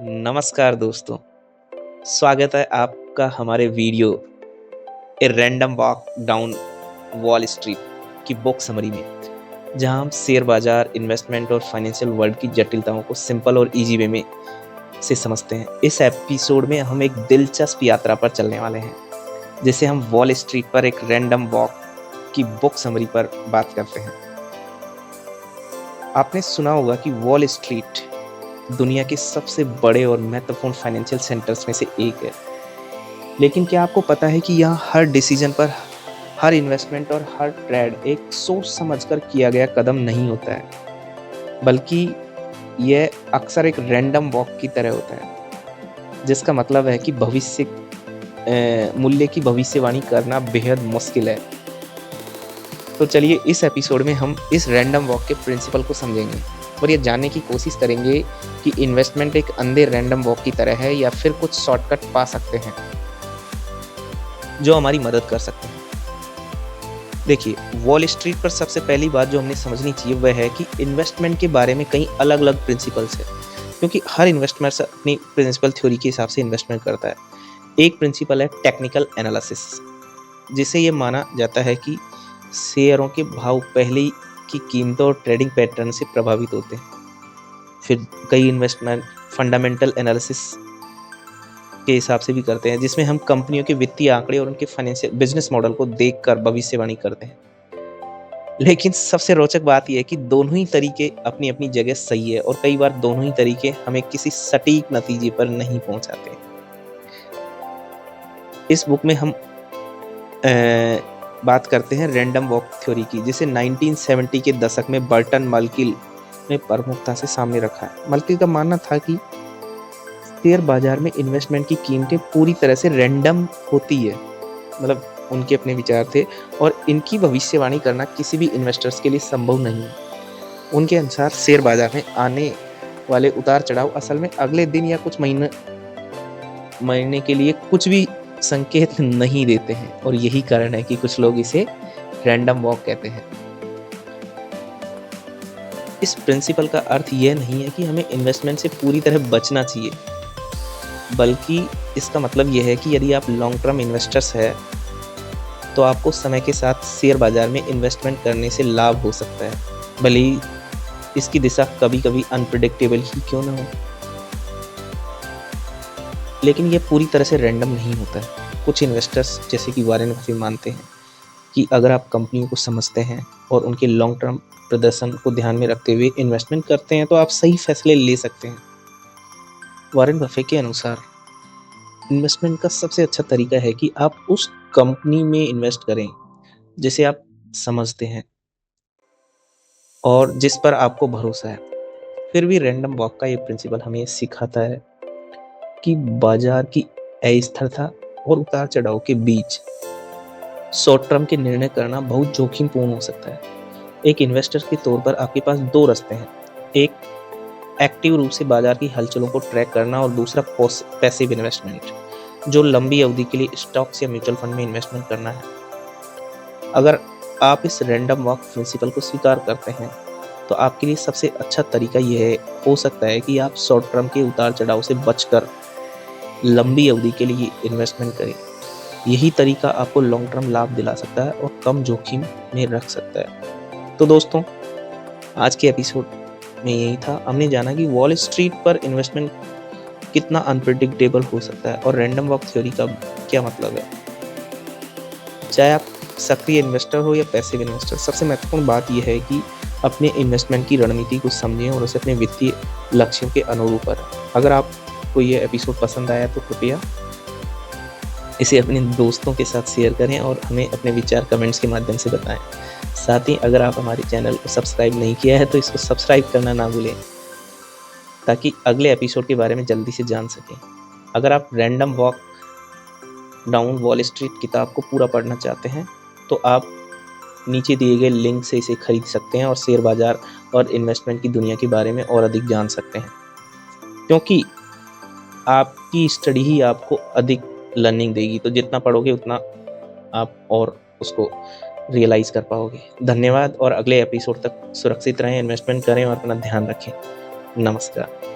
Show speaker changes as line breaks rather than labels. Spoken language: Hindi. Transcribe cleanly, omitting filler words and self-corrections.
नमस्कार दोस्तों, स्वागत है आपका हमारे video a random walk down wall street की बुक समरी में, जहां हम शेयर बाजार, इन्वेस्टमेंट और फाइनेंशियल वर्ल्ड की जटिलताओं को सिंपल और इजी वे में से समझते हैं। इस एपिसोड में हम एक दिलचस्प यात्रा पर चलने वाले हैं, जिसे हम वॉल स्ट्रीट पर एक रैंडम वॉक की बुक समरी पर बात करते हैं। आपने सुना होगा कि वॉल स्ट्रीट दुनिया के सबसे बड़े और महत्वपूर्ण फाइनेंशियल सेंटर्स में से एक है। लेकिन क्या आपको पता है कि यहाँ हर डिसीजन पर, हर इन्वेस्टमेंट और हर ट्रेड एक सोच समझकर किया गया कदम नहीं होता है, बल्कि यह अक्सर एक रैंडम वॉक की तरह होता है, जिसका मतलब है कि मूल्य की भविष्यवाणी करना बेहद मुश्किल है। तो चलिए इस एपिसोड में हम इस रैंडम वॉक के प्रिंसिपल को समझेंगे और ये जानने की कोशिश करेंगे कि इन्वेस्टमेंट एक अंधे रैंडम वॉक की तरह है या फिर कुछ शॉर्टकट पा सकते हैं जो हमारी मदद कर सकते हैं। देखिए, वॉल स्ट्रीट पर सबसे पहली बात जो हमने समझनी चाहिए वह है कि इन्वेस्टमेंट के बारे में कई अलग अलग प्रिंसिपल्स है, क्योंकि हर इन्वेस्टमेंट अपनी प्रिंसिपल थ्योरी के हिसाब से इन्वेस्टमेंट करता है। एक प्रिंसिपल है टेक्निकल एनालिसिस, जिसे ये माना जाता है कि शेयरों के भाव पहले की कीमतों और ट्रेडिंग पैटर्न से प्रभावित होते हैं। फिर कई इन्वेस्टमेंट फंडामेंटल एनालिसिस के हिसाब से भी करते हैं, जिसमें हम कंपनियों के वित्तीय आंकड़े और उनके फाइनेंशियल बिजनेस मॉडल को देखकर भविष्यवाणी करते हैं। लेकिन सबसे रोचक बात यह है कि दोनों ही तरीके अपनी अपनी जगह सही है और कई बार दोनों ही तरीके हमें किसी सटीक नतीजे पर नहीं पहुंचाते। इस बुक में हम बात करते हैं रैंडम वॉक थ्योरी की, जिसे 1970 के दशक में बर्टन मल्किल ने प्रमुखता से सामने रखा है। मल्किल का मानना था कि शेयर बाजार में इन्वेस्टमेंट की कीमतें पूरी तरह से रैंडम होती है, मतलब उनके अपने विचार थे, और इनकी भविष्यवाणी करना किसी भी इन्वेस्टर्स के लिए संभव नहीं है। उनके अनुसार शेयर बाजार में आने वाले उतार चढ़ाव असल में अगले दिन या कुछ महीने के लिए कुछ भी संकेत नहीं देते हैं, और यही कारण है कि कुछ लोग इसे रैंडम वॉक कहते हैं। इस प्रिंसिपल का अर्थ यह नहीं है कि हमें इन्वेस्टमेंट से पूरी तरह बचना चाहिए, बल्कि इसका मतलब यह है कि यदि आप लॉन्ग टर्म इन्वेस्टर्स हैं तो आपको समय के साथ शेयर बाजार में इन्वेस्टमेंट करने से लाभ हो सकता है, भले ही इसकी दिशा कभी कभी अनप्रिडिक्टेबल ही क्यों ना हो। लेकिन यह पूरी तरह से रैंडम नहीं होता है। कुछ इन्वेस्टर्स जैसे कि वॉरेन बफेट मानते हैं कि अगर आप कंपनियों को समझते हैं और उनके लॉन्ग टर्म प्रदर्शन को ध्यान में रखते हुए इन्वेस्टमेंट करते हैं तो आप सही फैसले ले सकते हैं। वॉरेन बफेट के अनुसार इन्वेस्टमेंट का सबसे अच्छा तरीका है कि आप उस कंपनी में इन्वेस्ट करें जिसे आप समझते हैं और जिस पर आपको भरोसा है। फिर भी रैंडम वॉक का ये प्रिंसिपल हमें सिखाता है कि बाजार की अस्थिरता और उतार चढ़ाव के बीच शॉर्ट टर्म के निर्णय करना बहुत जोखिमपूर्ण हो सकता है। एक इन्वेस्टर के तौर पर आपके पास दो रास्ते हैं, एक एक्टिव रूप से बाजार की हलचलों को ट्रैक करना और दूसरा पैसिव इन्वेस्टमेंट, जो लंबी अवधि के लिए स्टॉक्स या म्यूचुअल फंड में इन्वेस्टमेंट करना है। अगर आप इस रैंडम वॉक प्रिंसिपल को स्वीकार करते हैं तो आपके लिए सबसे अच्छा तरीका यह हो सकता है कि आप शॉर्ट टर्म के उतार चढ़ाव से बचकर लंबी अवधि के लिए इन्वेस्टमेंट करें। यही तरीका आपको लॉन्ग टर्म लाभ दिला सकता है और कम जोखिम में रख सकता है। तो दोस्तों, आज के एपिसोड में यही था। हमने जाना कि वॉल स्ट्रीट पर इन्वेस्टमेंट कितना अनप्रेडिक्टेबल हो सकता है और रैंडम वॉक थ्योरी का क्या मतलब है। चाहे आप सक्रिय इन्वेस्टर हो या पैसिव इन्वेस्टर, सबसे महत्वपूर्ण बात यह है कि अपने इन्वेस्टमेंट की रणनीति को समझें और उसे अपने वित्तीय लक्ष्यों के अनुरूप करें। अगर आपको ये एपिसोड पसंद आया तो कृपया इसे अपने दोस्तों के साथ शेयर करें और हमें अपने विचार कमेंट्स के माध्यम से बताएं। साथ ही अगर आप हमारे चैनल को सब्सक्राइब नहीं किया है तो इसको सब्सक्राइब करना ना भूलें, ताकि अगले एपिसोड के बारे में जल्दी से जान सकें। अगर आप random walk down wall street किताब को पूरा पढ़ना चाहते हैं तो आप नीचे दिए गए लिंक से इसे खरीद सकते हैं और शेयर बाजार और इन्वेस्टमेंट की दुनिया के बारे में और अधिक जान सकते हैं, क्योंकि आपकी स्टडी ही आपको अधिक लर्निंग देगी। तो जितना पढ़ोगे उतना आप और उसको रियलाइज कर पाओगे। धन्यवाद, और अगले एपिसोड तक सुरक्षित रहें, इन्वेस्टमेंट करें और अपना ध्यान रखें। नमस्कार।